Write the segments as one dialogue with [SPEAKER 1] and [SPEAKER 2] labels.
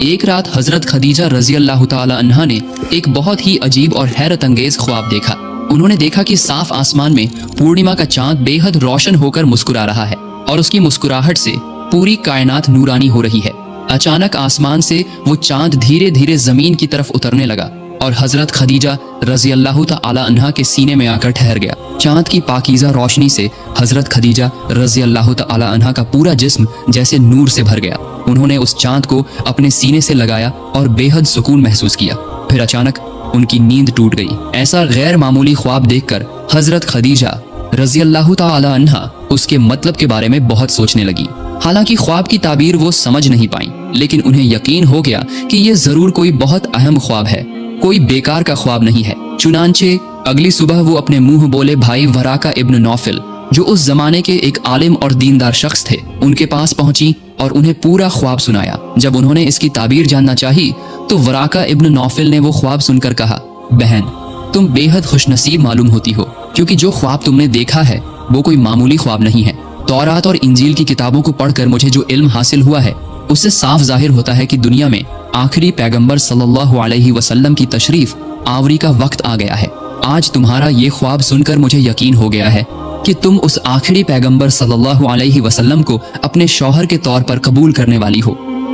[SPEAKER 1] एक रात हजरत खदीजा रजी अल्लाह ताला अन्हा ने एक बहुत ही अजीब और हैरत अंगेज ख्वाब देखा। उन्होंने देखा कि साफ आसमान में पूर्णिमा का चांद बेहद रोशन होकर मुस्कुरा रहा है और उसकी मुस्कुराहट से पूरी कायनात नूरानी हो रही है। अचानक आसमान से वो चांद धीरे धीरे जमीन की तरफ उतरने लगा और हजरत खदीजा रजी अल्लाह ताला अन्हा के सीने में आकर ठहर गया। चांद की पाकीज़ा रोशनी से हजरत खदीजा रजी अल्लाह ताला अन्हा का पूरा जिस्म जैसे नूर से भर गया। उन्होंने उस चांद को अपने सीने से लगाया और बेहद सुकून महसूस किया। फिर अचानक उनकी नींद टूट गई। ऐसा गैर मामूली ख्वाब देखकर हजरत खदीजा रजी अल्लाह ताला अन्हा उसके मतलब के बारे में बहुत सोचने लगी। हालांकि ख्वाब की ताबीर वो समझ नहीं पाई, लेकिन उन्हें यकीन हो गया कि ये जरूर कोई बहुत अहम ख्वाब है, कोई बेकार का ख्वाब नहीं है। चुनांचे अगली सुबह वो अपने मुंह बोले भाई वराका इब्न नौफल, जो उस जमाने के एक आलिम और दीनदार शख्स थे, उनके पास पहुंची और उन्हें पूरा ख्वाब सुनाया। जब उन्होंने इसकी ताबीर जानना चाही तो वराका इब्न नौफल ने वो ख्वाब सुनकर कहा, बहन तुम बेहद खुशनसीब मालूम होती हो, क्योंकि जो ख्वाब तुमने देखा है वो कोई मामूली ख्वाब नहीं है। तौरात और इंजील की किताबों को पढ़कर मुझे जो इल्म हासिल हुआ है उससे साफ जाहिर होता है कि दुनिया में आखिरी पैगंबर सल्लल्लाहु अलैहि वसल्लम की तशरीफ आवरी का वक्त आ गया है। आज तुम्हारा ये ख्वाब सुनकर मुझे यकीन हो गया है कि तुम उस आखिरी पैगंबर सल्लल्लाहु अलैहि वसल्लम को अपने शौहर के तौर पर कबूल करने वाली हो,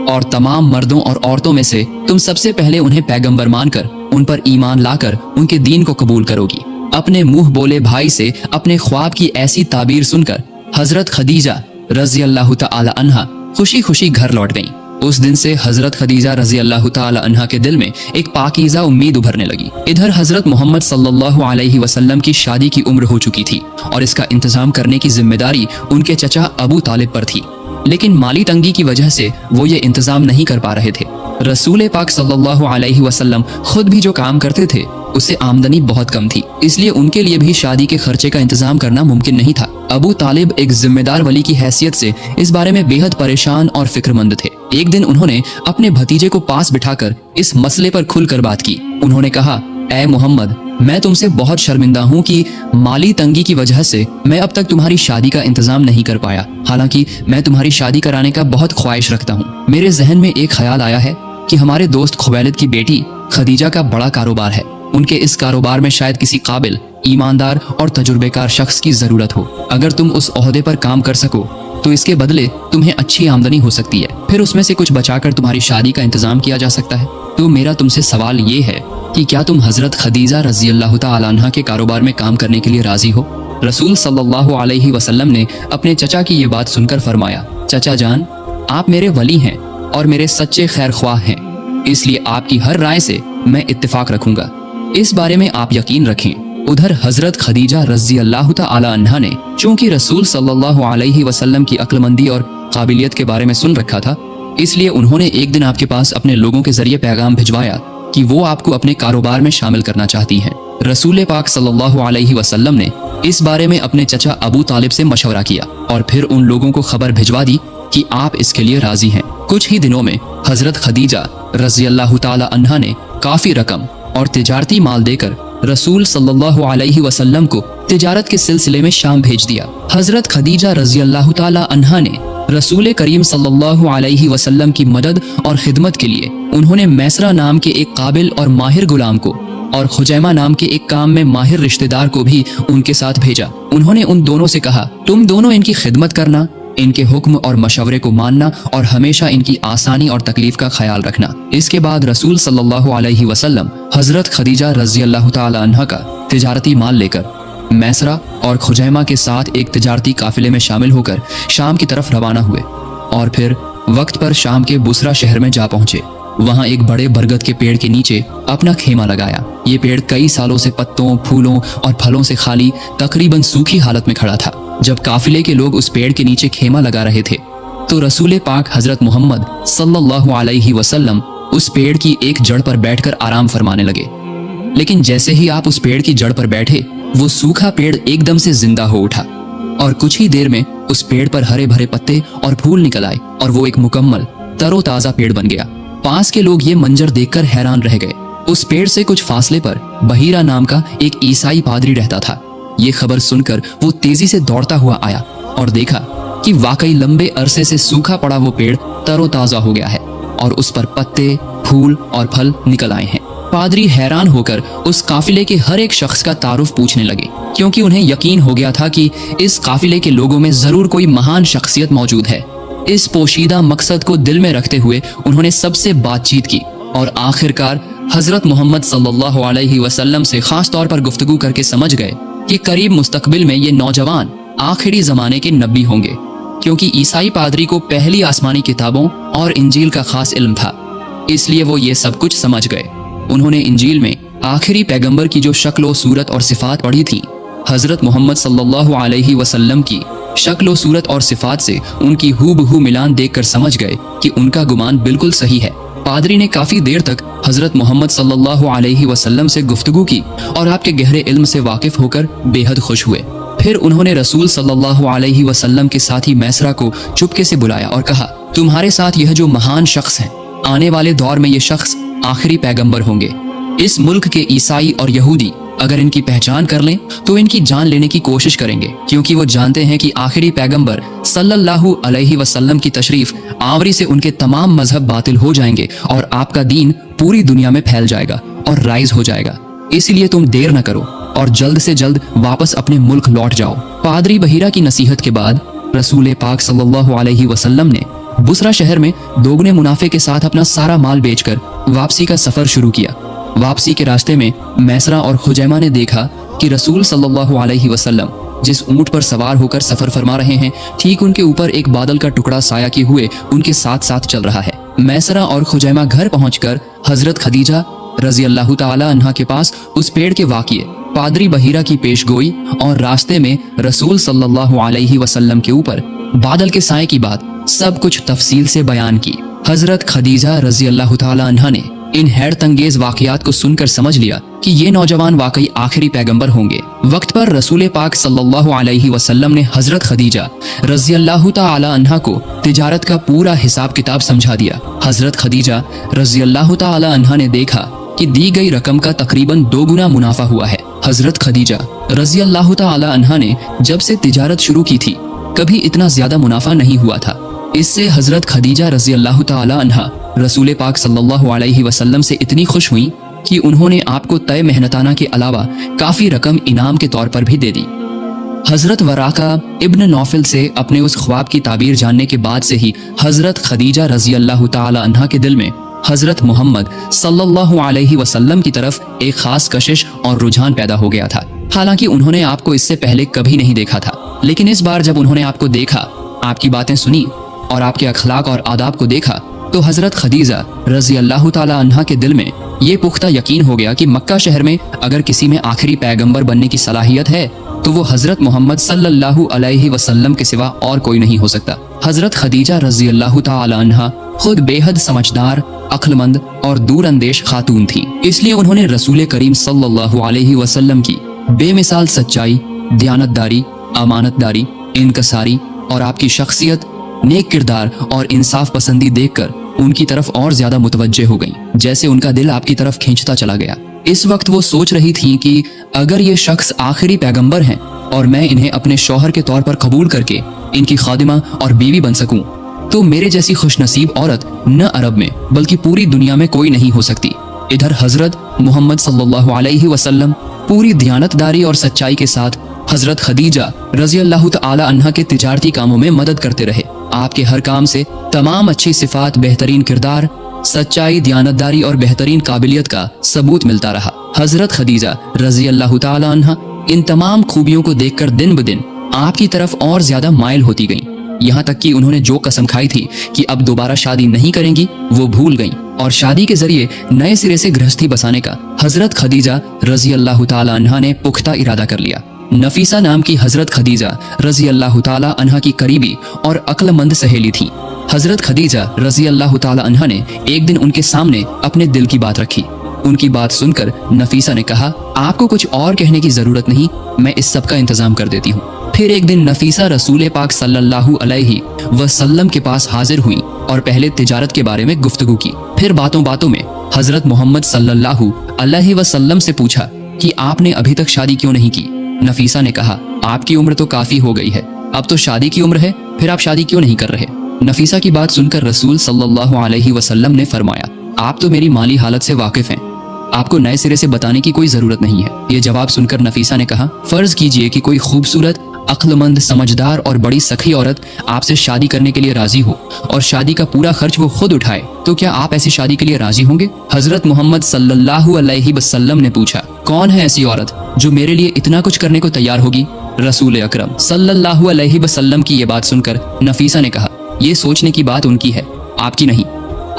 [SPEAKER 1] और तमाम मर्दों और औरतों में से तुम सबसे पहले उन्हें पैगंबर मानकर उन पर ईमान लाकर उनके दीन को कबूल करोगी। अपने मुंह बोले भाई से अपने ख्वाब की ऐसी ताबीर सुनकर हजरत खदीजा रजी अल्लाह ताला अन्हा खुशी खुशी घर लौट गईं। उस दिन से हजरत खदीजा रजी अल्लाह ताला अन्हा के दिल में एक पाकीज़ा उम्मीद उभरने लगी। इधर हजरत मोहम्मद सल्लल्लाहु अलैहि वसल्लम की शादी की उम्र हो चुकी थी और इसका इंतजाम करने की जिम्मेदारी उनके चचा अबू तालिब पर थी, लेकिन माली तंगी की वजह से वो ये इंतजाम नहीं कर पा रहे थे। रसूल पाक सल्लल्लाहु अलैहि वसल्लम खुद भी जो काम करते थे उससे आमदनी बहुत कम थी, इसलिए उनके लिए भी शादी के खर्चे का इंतजाम करना मुमकिन नहीं था। अबू तालिब एक जिम्मेदार वली की हैसियत से इस बारे में बेहद परेशान और फिक्रमंद थे। एक दिन उन्होंने अपने भतीजे को पास बिठाकर इस मसले पर खुलकर बात की। उन्होंने कहा, ऐ मोहम्मद, मैं तुमसे बहुत शर्मिंदा हूँ कि माली तंगी की वजह से मैं अब तक तुम्हारी शादी का इंतजाम नहीं कर पाया। हालांकि मैं तुम्हारी शादी कराने का बहुत ख्वाहिश रखता हूँ। मेरे जहन में एक ख्याल आया है कि हमारे दोस्त खुवैलिद की बेटी खदीजा का बड़ा कारोबार है। उनके इस कारोबार में शायद किसी काबिल, ईमानदार और तजुर्बेकार शख्स की जरूरत हो। अगर तुम उस ओहदे पर काम कर सको तो इसके बदले तुम्हें अच्छी आमदनी हो सकती है, फिर उसमें से कुछ बचाकर तुम्हारी शादी का इंतजाम किया जा सकता है। तो मेरा तुमसे सवाल ये है कि क्या तुम हजरत खदीजा रजी अल्लाह ताला अन्हा के कारोबार में काम करने के लिए राजी हो? रसूल सल्लल्लाहु अलैहि वसल्लम ने अपने चचा की ये बात सुनकर फरमाया, चचा जान, आप मेरे वली हैं और मेरे सच्चे खैर ख्वाह हैं, इसलिए आपकी हर राय से मैं इत्तेफाक रखूंगा। इस बारे में आप यकीन रखें। उधर हजरत खदीजा रजी अल्लाह ताला अन्हा ने चूंकि रसूल सल्लल्लाहु अलैहि वसल्लम की अक्लमंदी और काबिलियत के बारे में सुन रखा था, इसलिए उन्होंने एक दिन आपके पास अपने लोगों के जरिए पैगाम भिजवाया कि वो आपको अपने कारोबार में शामिल करना चाहती हैं। रसूल पाक सल्लल्लाहु अलैहि वसल्लम ने इस बारे में अपने चचा अबू तालिब से मशवरा किया और फिर उन लोगों को खबर भिजवा दी कि आप इसके लिए राजी हैं। कुछ ही दिनों में हजरत खदीजा रजी अल्लाह ताला अन्हा ने काफी रकम और तिजारती माल देकर रसूल सल्लल्लाहु अलैहि वसल्लम को तिजारत के सिलसिले में शाम भेज दिया। हजरत खदीजा रजी अल्लाह ताला अन्हा ने रसूल करीम सल्लल्लाहु अलैहि वसल्लम की मदद और खिदमत के लिए उन्होंने मैसरा नाम के एक काबिल और माहिर गुलाम को और खुजैमा नाम के एक काम में माहिर रिश्तेदार को भी उनके साथ भेजा। उन्होंने उन दोनों से कहा, तुम दोनों इनकी खिदमत करना, इनके हुक्म और मशवरे को मानना और हमेशा इनकी आसानी और तकलीफ का ख्याल रखना। इसके बाद रसूल सल्लल्लाहु अलैहि वसल्लम हजरत खदीजा रजी अल्लाह ताला अन्हा का तिजारती माल लेकर मैसरा और खुजैमा के साथ एक तिजारती काफिले में शामिल होकर शाम की तरफ रवाना हुए और फिर वक्त पर शाम के बुसरा शहर में जा पहुंचे। वहां एक बड़े बरगद के पेड़ के नीचे अपना खेमा लगाया। ये पेड़ कई सालों से पत्तों, फूलों और फलों से खाली तकरीबन सूखी हालत में खड़ा था। जब काफिले के लोग उस पेड़ के नीचे खेमा लगा रहे थे तो रसूल पाक हजरत मोहम्मद सल्लल्लाहु अलैहि वसल्लम उस पेड़ की एक जड़ पर बैठकर आराम फरमाने लगे। लेकिन जैसे ही आप उस पेड़ की जड़ पर बैठे, वो सूखा पेड़ एकदम से जिंदा हो उठा और कुछ ही देर में उस पेड़ पर हरे भरे पत्ते और फूल निकल आए और वो एक मुकम्मल तरोताजा पेड़ बन गया। पास के लोग ये मंजर देखकर हैरान रह गए। उस पेड़ से कुछ फासले पर बहीरा नाम का एक ईसाई पादरी रहता था। ये खबर सुनकर वो तेजी से दौड़ता हुआ आया और देखा कि वाकई लंबे अरसे से सूखा पड़ा वो पेड़ तरोताजा हो गया है और उस पर पत्ते, फूल और फल निकल आए हैं। पादरी हैरान होकर उस काफिले के हर एक शख्स का तारुफ पूछने लगे, क्योंकि उन्हें यकीन हो गया था कि इस काफिले के लोगों में जरूर कोई महान शख्सियत मौजूद है। इस पोशीदा मकसद को दिल में रखते हुए उन्होंने सबसे बातचीत की और आखिरकार हजरत मोहम्मद सल्लल्लाहु अलैहि वसल्लम से खास तौर पर गुफ्तगू करके समझ गए कि करीब मुस्तकबिल में ये नौजवान आखिरी जमाने के नबी होंगे, क्योंकि ईसाई पादरी को पहली आसमानी किताबों और इंजील का खास इल्म था, इसलिए वो ये सब कुछ समझ गए। उन्होंने इंजील में आखिरी पैगंबर की जो शक्ल सूरत और सिफात पढ़ी थी, हजरत मोहम्मद सल्लल्लाहु अलैहि वसल्लम की शक्ल सूरत और सिफात से उनकी हूबहू मिलान देखकर समझ गए कि उनका गुमान बिल्कुल सही है। पादरी ने काफी देर तक हजरत मोहम्मद सल्लल्लाहु अलैहि वसल्लम से गुफ्तगू की और आपके गहरे इल्म से वाकिफ होकर बेहद खुश हुए। फिर उन्होंने रसूल सल्लल्लाहु अलैहि वसल्लम के साथी मैसरा को चुपके से बुलाया और कहा, तुम्हारे साथ यह जो महान शख्स है, आने वाले दौर में ये शख्स आखिरी पैगंबर होंगे। इस मुल्क के ईसाई और यहूदी अगर इनकी पहचान कर लें तो इनकी जान लेने की कोशिश करेंगे, क्योंकि वो जानते हैं कि आखिरी पैगंबर सल्लल्लाहु अलैहि वसल्लम की तशरीफ आवरी से उनके तमाम मजहब बातिल हो जाएंगे और आपका दीन पूरी दुनिया में फैल जाएगा और राइज हो जाएगा। इसलिए तुम देर न करो और जल्द से जल्द वापस अपने मुल्क लौट जाओ। पादरी बहीरा की नसीहत के बाद रसूल पाक सल्लल्लाहु अलैहि वसल्लम ने बुसरा शहर में दोगुने मुनाफे के साथ अपना सारा माल बेचकर वापसी का सफर शुरू किया। वापसी के रास्ते में मैसरा और खुजैमा ने देखा कि रसूल सल्लल्लाहु अलैहि वसल्लम जिस ऊंट पर सवार होकर सफर फरमा रहे हैं, ठीक उनके ऊपर एक बादल का टुकड़ा साया किए हुए उनके साथ साथ चल रहा है। मैसरा और खुजैमा घर पहुंचकर हजरत खदीजा रजी अल्लाह ताला अन्हा के पास उस पेड़ के वाक़िए, पादरी बहीरा की पेशगोई और रास्ते में रसूल सल्लल्लाहु अलैहि वसल्लम के ऊपर बादल के साए की बात सब कुछ तफसील से बयान की। हजरत खदीजा रजी अल्लाह ताला अन्हा ने इन हैरत अंगेज वाकयात को सुनकर समझ लिया कि ये नौजवान वाकई आखिरी पैगंबर होंगे। वक्त पर रसूल पाक सल्लल्लाहु अलैहि वसल्लम ने हजरत खदीजा रजी अल्लाह ताला अन्हा को तिजारत का पूरा हिसाब किताब समझा दिया। हजरत खदीजा रजी अल्लाह ताला अन्हा ने देखा कि दी गई रकम का तकरीबन 2 गुना मुनाफा हुआ है। हजरत खदीजा रजी अल्लाह ताला अन्हा ने जब से तिजारत शुरू की थी, कभी इतना ज्यादा मुनाफा नहीं हुआ था। इससे हजरत खदीजा रजी अल्लाह ताला अन्हा रसूल पाक सल्लल्लाहु अलैहि वसल्लम से इतनी खुश हुई कि उन्होंने आपको तय मेहनताना के अलावा काफी रकम इनाम के तौर पर भी दे दी। हजरत वराका इब्न नौफल से अपने उस ख्वाब की ताबीर जानने के बाद से ही हजरत खदीजा रजी अल्लाह ताला अन्हा के दिल में हजरत मोहम्मद सल्लल्लाहु अलैहि वसल्लम की तरफ एक खास कशिश और रुझान पैदा हो गया था। हालांकि उन्होंने आपको इससे पहले कभी नहीं देखा था, लेकिन इस बार जब उन्होंने आपको देखा, आपकी बातें सुनी और आपके अखलाक और आदाब को देखा, तो हजरत खदीजा रजी अल्लाह ताला अन्हा के दिल में ये पुख्ता यकीन हो गया कि मक्का शहर में अगर किसी में आखिरी पैगंबर बनने की सलाहियत है तो वो हजरत मोहम्मद सल्लल्लाहु अलैहि वसल्लम के सिवा और कोई नहीं हो सकता। हजरत खदीजा रजी अल्लाह ताला अन्हा खुद बेहद समझदार, अक्लमंद और दूर अंदेश खातून थी, इसलिए उन्होंने रसूल करीम सल्लल्लाहु अलैहि वसल्लम की बेमिसाल सच्चाई, दयानतदारी, अमानतदारी, इनकसारी और आपकी शख्सियत, नेक किरदार और इंसाफ पसंदी देखकर उनकी तरफ और ज्यादा मुतवज्जे हो गईं, जैसे उनका दिल आपकी तरफ खींचता चला गया। इस वक्त वो सोच रही थी कि अगर ये शख्स आखिरी पैगंबर हैं और मैं इन्हें अपने शौहर के तौर पर कबूल करके इनकी खादिमा और बीवी बन सकूं, तो मेरे जैसी खुशनसीब औरत न अरब में बल्कि पूरी दुनिया में कोई नहीं हो सकती। इधर हजरत मोहम्मद सल्लल्लाहु अलैहि वसल्लम पूरी दयानतदारी और सच्चाई के साथ हजरत खदीजा रजी अल्लाह ताला अन्हा के तिजारती कामों में मदद करते रहे। आपके हर काम से तमाम अच्छी सिफात, बेहतरीन किरदार, सच्चाई, दयानतदारी और बेहतरीन काबिलियत का सबूत मिलता रहा। हजरत खदीजा रजी अल्लाह ताला अन्हा इन तमाम खूबियों को देखकर दिन ब दिन आपकी तरफ और ज्यादा माइल होती गईं। यहाँ तक कि उन्होंने जो कसम खाई थी कि अब दोबारा शादी नहीं करेंगी, वो भूल गईं और शादी के जरिए नए सिरे से गृहस्थी बसाने का हजरत खदीजा रजी अल्लाह ताला अन्हा ने पुख्ता इरादा कर लिया। नफीसा नाम की हजरत खदीजा रजी अल्लाह ताला अन्हा की करीबी और अक्लमंद सहेली थी। हजरत खदीजा रजी अल्लाह ताला अन्हा ने एक दिन उनके सामने अपने दिल की बात रखी। उनकी बात सुनकर नफीसा ने कहा, आपको कुछ और कहने की जरूरत नहीं, मैं इस सब का इंतजाम कर देती हूँ। फिर एक दिन नफीसा रसूल पाक सल्लल्लाहु अलैहि वसल्लम के पास हाजिर हुई और पहले तिजारत के बारे में गुफ्तगू की। फिर बातों बातों में हजरत मोहम्मद सल्लल्लाहु अलैहि वसल्लम से पूछा कि आपने अभी तक शादी क्यों नहीं की। नफीसा ने कहा, आपकी उम्र तो काफी हो गई है, अब तो शादी की उम्र है, फिर आप शादी क्यों नहीं कर रहे। नफीसा की बात सुनकर रसूल सल्लल्लाहु अलैहि वसल्लम ने फरमाया, आप तो मेरी माली हालत से वाकिफ हैं, आपको नए सिरे से बताने की कोई जरूरत नहीं है। ये जवाब सुनकर नफीसा ने कहा, फर्ज कीजिए कि कोई खूबसूरत, अक्लमंद, समझदार और बड़ी सखी औरत आपसे शादी करने के लिए राजी हो और शादी का पूरा खर्च वो खुद उठाए, तो क्या आप ऐसी शादी के लिए राजी होंगे? हजरत मोहम्मद सल्लल्लाहु अलैहि वसल्लम ने पूछा, कौन है ऐसी औरत जो मेरे लिए इतना कुछ करने को तैयार होगी? रसूल अकरम सल्लल्लाहु अलैहि वसल्लम की ये बात सुनकर नफीसा ने कहा, ये सोचने की बात उनकी है, आपकी नहीं,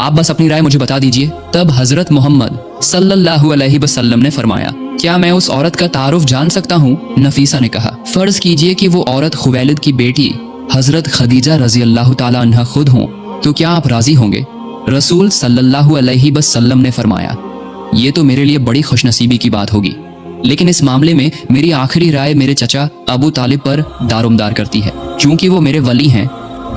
[SPEAKER 1] आप बस अपनी राय मुझे बता दीजिए। तब हजरत मोहम्मद सल्लल्लाहु अलैहि वसल्लम ने फरमाया, क्या मैं उस औरत का तारुफ जान सकता हूँ? नफीसा ने कहा, फर्ज कीजिए कि वो औरत खुवैलिद की बेटी हजरत खदीजा रजी अल्लाह ताला अन्हा खुद हों, तो क्या आप राजी होंगे? रसूल सल्लल्लाहु अलैहि वसल्लम ने फरमाया, ये तो मेरे लिए बड़ी खुशनसीबी की बात होगी, लेकिन इस मामले में मेरी आखिरी राय मेरे चचा अबू तालिब पर दारोमदार करती है। चूंकि वो मेरे वली हैं,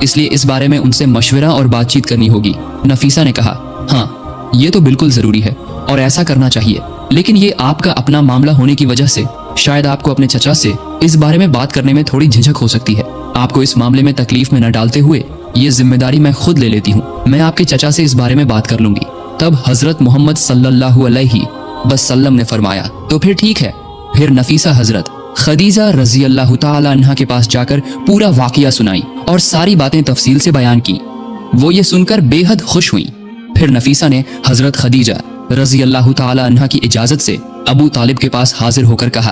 [SPEAKER 1] इसलिए इस बारे में उनसे मशवरा और बातचीत करनी होगी। नफीसा ने कहा, हाँ, ये तो बिल्कुल जरूरी है और ऐसा करना चाहिए, लेकिन ये आपका अपना मामला होने की वजह से शायद आपको अपने चचा से इस बारे में बात करने में थोड़ी झिझक हो सकती है। आपको इस मामले में तकलीफ में न डालते हुए ये जिम्मेदारी मैं खुद ले लेती हूँ। मैं आपके चचा से इस बारे में बात कर लूंगी। तब हजरत मोहम्मद सल्लल्लाहु अलैहि वसल्लम ने फरमाया, तो फिर ठीक है। फिर नफीसा हजरत खदीजा रजी अल्लाह ताला अन्हा के पास जाकर पूरा वाकया सुनाई और सारी बातें तफसील से बयान की। वो ये सुनकर बेहद खुश हुई। फिर नफीसा ने हजरत खदीजा रजी अल्लाह ताला अन्हा की इजाजत से अबू तालिब के पास हाजिर होकर कहा,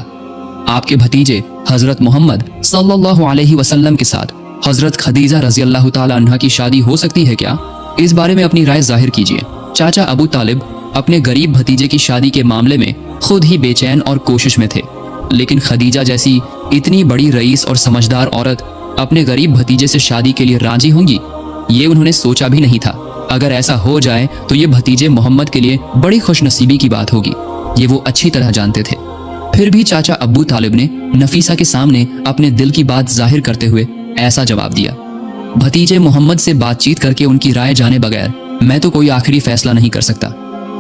[SPEAKER 1] आपके भतीजे हजरत मोहम्मद सल्लल्लाहु अलैहि वसल्लम के साथ हजरत खदीजा रजी अल्लाह ताला अन्हा की शादी हो सकती है क्या? इस बारे में अपनी राय जाहिर कीजिए। चाचा अबू तालिब अपने गरीब भतीजे की शादी के मामले में खुद ही बेचैन और कोशिश में थे, लेकिन खदीजा जैसी इतनी बड़ी रईस और समझदार औरत अपने गरीब भतीजे से शादी के लिए राजी होंगी, ये उन्होंने सोचा भी नहीं था। अगर ऐसा हो जाए तो ये भतीजे मोहम्मद के लिए बड़ी खुशनसीबी की बात होगी, ये वो अच्छी तरह जानते थे। फिर भी चाचा अबू तालिब ने नफीसा के सामने अपने दिल की बात जाहिर करते हुए ऐसा जवाब दिया, भतीजे मोहम्मद से बातचीत करके उनकी राय जाने बगैर मैं तो कोई आखिरी फैसला नहीं कर सकता,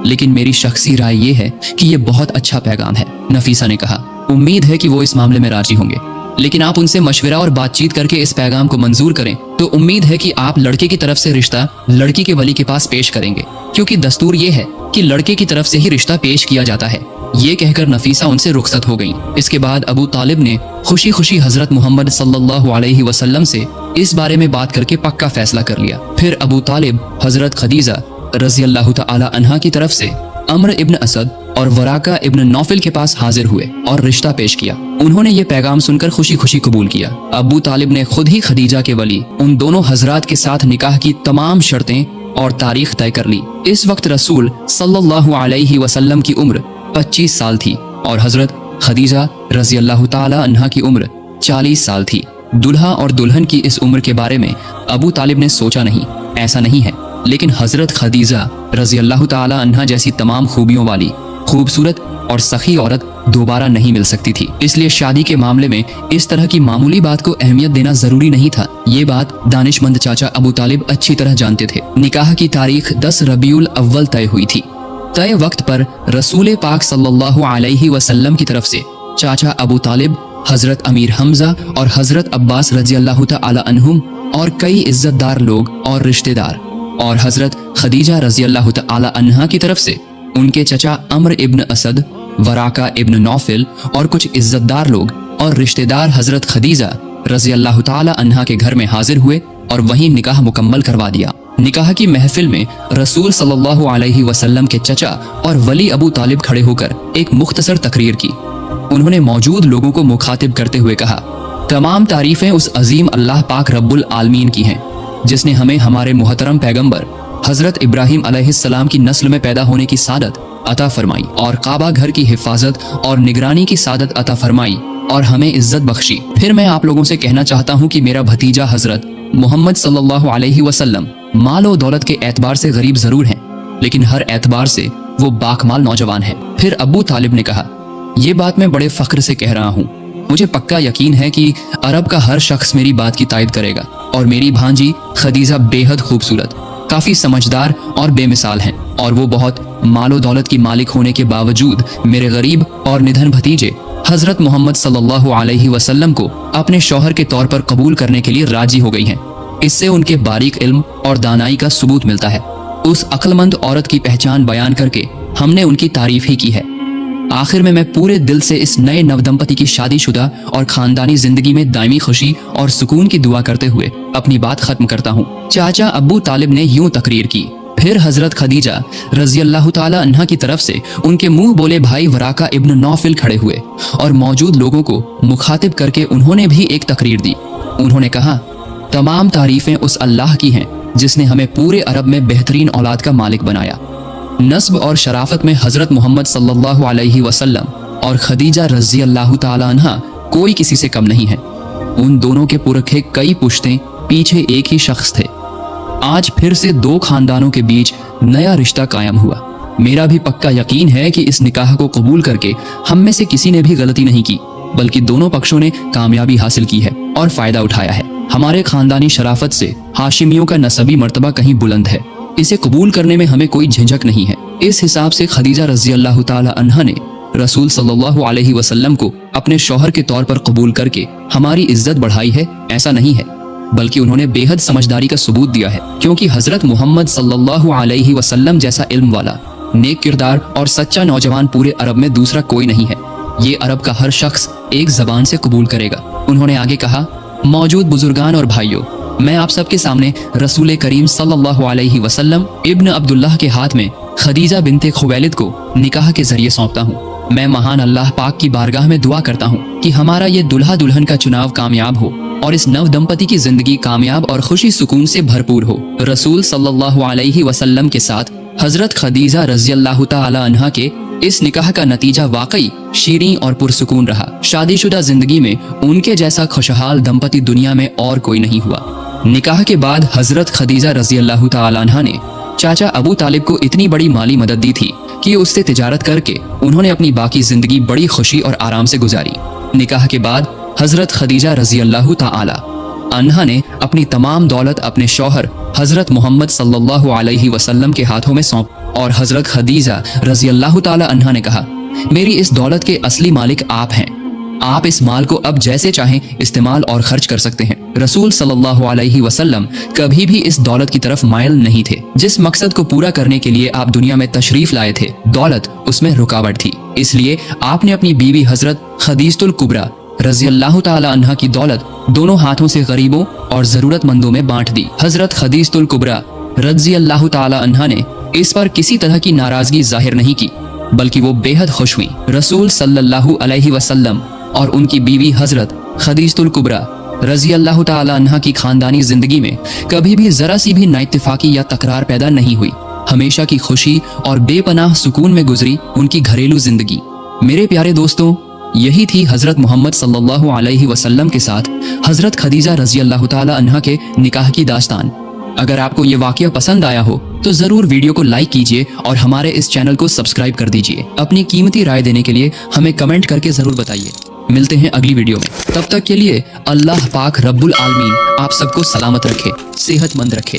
[SPEAKER 1] लेकिन मेरी शख्सी राय ये है कि ये बहुत अच्छा पैगाम है। नफीसा ने कहा, उम्मीद है कि वो इस मामले में राजी होंगे, लेकिन आप उनसे मशवरा और बातचीत करके इस पैगाम को मंजूर करें तो उम्मीद है कि आप लड़के की तरफ से रिश्ता लड़की के वली के पास पेश करेंगे, क्योंकि दस्तूर ये है कि लड़के की तरफ से ही रिश्ता पेश किया जाता है। ये कहकर नफीसा उनसे रुखसत हो गई। इसके बाद अबू तालिब ने खुशी खुशी हजरत मोहम्मद सल्लल्लाहु अलैहि वसल्लम से इस बारे में बात करके पक्का फैसला कर लिया। फिर अबू तालिब हजरत खदीजा रजी अल्लाह ताला अन्हा की तरफ से अम्र इब्न असद और वराका इब्न नौफिल के पास हाजिर हुए और रिश्ता पेश किया। उन्होंने ये पैगाम सुनकर खुशी खुशी कबूल किया। अबू तालिब ने खुद ही खदीजा के वली उन दोनों हजरात के साथ निकाह की तमाम शर्तें और तारीख तय कर ली। इस वक्त रसूल सल्लल्लाहु अलैहि वसल्लम की उम्र 25 साल थी और हजरत खदीजा रजी अल्लाह ताला अन्हा की उम्र 40 साल थी। दुल्हा और दुल्हन की इस उम्र के बारे में अबू तालिब ने सोचा नहीं, ऐसा नहीं है, लेकिन हजरत खदीजा रजी अल्लाह ताला अन्हा जैसी तमाम खूबियों वाली खूबसूरत और सखी औरत दोबारा नहीं मिल सकती थी, इसलिए शादी के मामले में इस तरह की मामूली बात को अहमियत देना जरूरी नहीं था। ये बात दानिशमंद चाचा अबू तालिब अच्छी तरह जानते थे। निकाह की तारीख 10 रबीउल अव्वल तय हुई थी। तय वक्त पर रसूल पाक सल्लल्लाहु अलैहि वसल्लम की तरफ से चाचा अबू तालिब, हजरत अमीर हमजा और हजरत अब्बास रजी अल्लाह ताला अन्हुम और कई इज्जतदार लोग और रिश्तेदार, और हजरत खदीजा रजी अल्लाह ताला अन्हा की तरफ से उनके चचा अम्र इब्न असद, वराका इब्न नौफिल और कुछ इज्जतदार लोग और रिश्तेदार हजरत खदीजा रजी अल्लाह ताला अन्हा के घर में हाजिर हुए और वहीं निकाह मुकम्मल करवा दिया। निकाह की महफिल में रसूल सल्लल्लाहु अलैहि वसल्लम के चचा और वली अबू तालिब खड़े होकर एक मुख्तसर तकरीर की। उन्होंने मौजूद लोगों को मुखातिब करते हुए कहा, तमाम तारीफें उस अजीम अल्लाह पाक रब्बुल आलमीन की हैं, जिसने हमें हमारे मुहतरम पैगंबर हजरत इब्राहिम अलैहिस्सलाम की नस्ल में पैदा होने की सादत अता फरमाई और काबा घर की हिफाजत और निगरानी की सादत अता फरमाई और हमें इज्जत बख्शी। फिर मैं आप लोगों से कहना चाहता हूँ कि मेरा भतीजा हजरत मोहम्मद सल्लल्लाहु अलैहि वसल्लम माल और दौलत के एतबार से गरीब जरूर हैं, लेकिन हर एतबार से वो बाकमाल नौजवान है। फिर अबू तालिब ने कहा, ये बात मैं बड़े फख्र से कह रहा हूँ। मुझे पक्का यकीन है कि अरब का हर शख्स मेरी बात की तायद करेगा और मेरी भांजी खदीजा बेहद खूबसूरत, काफी समझदार और बेमिसाल हैं, और वो बहुत मालो दौलत की मालिक होने के बावजूद मेरे गरीब और निधन भतीजे हजरत मोहम्मद सल्लल्लाहु अलैहि वसल्लम को अपने शौहर के तौर पर कबूल करने के लिए राजी हो गई हैं। इससे उनके बारीक इल्म और दानाई का सबूत मिलता है। उस अक्लमंद औरत की पहचान बयान करके हमने उनकी तारीफ ही की है। आखिर में मैं पूरे दिल से इस नए नवदंपति की शादीशुदा और खानदानी जिंदगी में दायमी खुशी और सुकून की दुआ करते हुए अपनी बात खत्म करता हूँ। चाचा अबू तालिब ने यूं तकरीर की। फिर हजरत खदीजा रजी अल्लाह ताला अन्हा की तरफ से उनके मुंह बोले भाई वराका इब्न नौफिल खड़े हुए और मौजूद लोगों को मुखातिब करके उन्होंने भी एक तकरीर दी। उन्होंने कहा, तमाम तारीफें उस अल्लाह की हैं जिसने हमें पूरे अरब में बेहतरीन औलाद का मालिक बनाया। नस्ब और शराफत में हजरत मोहम्मद सल्लल्लाहु अलैहि वसल्लम और खदीजा रजी अल्लाह ताला अन्हा कोई किसी से कम नहीं है। उन दोनों के पुरखे कई पुश्तें पीछे एक ही शख्स थे। आज फिर से दो खानदानों के बीच नया रिश्ता कायम हुआ। मेरा भी पक्का यकीन है कि इस निकाह को कबूल करके हम में से किसी ने भी गलती नहीं की, बल्कि दोनों पक्षों ने कामयाबी हासिल की है और फायदा उठाया है। हमारे खानदानी शराफत से हाशिमियों का नसबी मर्तबा कहीं बुलंद है। इसे कबूल करने में हमें कोई झिझक नहीं है। इस हिसाब से खदीजा रजी अल्लाह ताला अन्हा ने रसूल सल्लल्लाहु अलैहि वसल्लम को अपने शौहर के तौर पर कबूल करके हमारी इज्जत बढ़ाई है, ऐसा नहीं है, बल्कि उन्होंने बेहद समझदारी का सबूत दिया है। क्योंकि हजरत मोहम्मद सल्लल्लाहु अलैहि वसल्लम जैसा इल्म वाला, नेक किरदार और सच्चा नौजवान पूरे अरब में दूसरा कोई नहीं है। ये अरब का हर शख्स एक जबान से कबूल करेगा। उन्होंने आगे कहा, मौजूद बुजुर्गान और भाइयों, मैं आप सबके सामने रसूल करीम सल्लल्लाहु अलैहि वसल्लम इब्न अब्दुल्लाह के हाथ में खदीजा बिनते खुवैलिद को निकाह के जरिए सौंपता हूँ। मैं महान अल्लाह पाक की बारगाह में दुआ करता हूँ कि हमारा ये दुल्हा दुल्हन का चुनाव कामयाब हो और इस नव दंपति की जिंदगी कामयाब और खुशी सुकून से भरपूर हो। रसूल सल्लल्लाहु अलैहि वसल्लम के साथ हजरत खदीजा रजी अल्लाह ताला अन्हा के इस निकाह का नतीजा वाकई शीरीं और पुरसुकून रहा। शादीशुदा जिंदगी में उनके जैसा खुशहाल दंपति दुनिया में और कोई नहीं हुआ। निकाह के बाद हजरत खदीजा रजी अल्लाह ताला अन्हा ने चाचा अबू तालिब को इतनी बड़ी माली मदद दी थी कि उससे तिजारत करके उन्होंने अपनी बाकी जिंदगी बड़ी खुशी और आराम से गुजारी। निकाह के बाद हजरत खदीजा रजी अल्लाह ताला अन्हा ने अपनी तमाम दौलत अपने शौहर हजरत मोहम्मद सल्लल्लाहु अलैहि वसल्लम के हाथों में सौंप और हजरत खदीजा रजी अल्लाह ताला अन्हा ने कहा, मेरी इस दौलत के असली मालिक आप हैं। आप इस माल को अब जैसे चाहें इस्तेमाल और खर्च कर सकते हैं। रसूल सल्लल्लाहु अलैहि वसल्लम कभी भी इस दौलत की तरफ मायल नहीं थे। जिस मकसद को पूरा करने के लिए आप दुनिया में तशरीफ लाए थे, दौलत उसमें रुकावट थी। इसलिए आपने अपनी बीवी हजरत खदीजतुल कुबरा रजी अल्लाह ताला अन्हा की दौलत दोनों हाथों से गरीबों और जरूरतमंदों में बांट दी। हजरत खदीजतुल कुबरा रजी अल्लाह ताला अन्हा ने इस पर किसी तरह की नाराजगी जाहिर नहीं की, बल्कि वो बेहद खुश हुई। रसूल सल्लल्लाहु अलैहि वसल्लम और उनकी बीवी हजरत खदीजतुल कुबरा रजी अल्लाह ताला अन्हा की खानदानी जिंदगी में कभी भी जरा सी भी नाइत्तेफाकी या तकरार पैदा नहीं हुई। हमेशा की खुशी और बेपनाह सुकून में गुजरी उनकी घरेलू जिंदगी। मेरे प्यारे दोस्तों, यही थी हजरत मोहम्मद सल्लल्लाहु अलैहि वसल्लम के साथ हजरत खदीजा रजी अल्लाह ताला अन्हा के निकाह की दास्तान। अगर आपको ये वाकया पसंद आया हो तो जरूर वीडियो को लाइक कीजिए और हमारे इस चैनल को सब्सक्राइब कर दीजिए। अपनी कीमती राय देने के लिए हमें कमेंट करके जरूर बताइए। मिलते हैं अगली वीडियो में। तब तक के लिए अल्लाह पाक रब्बुल आलमीन आप सबको सलामत रखे, सेहतमंद रखे।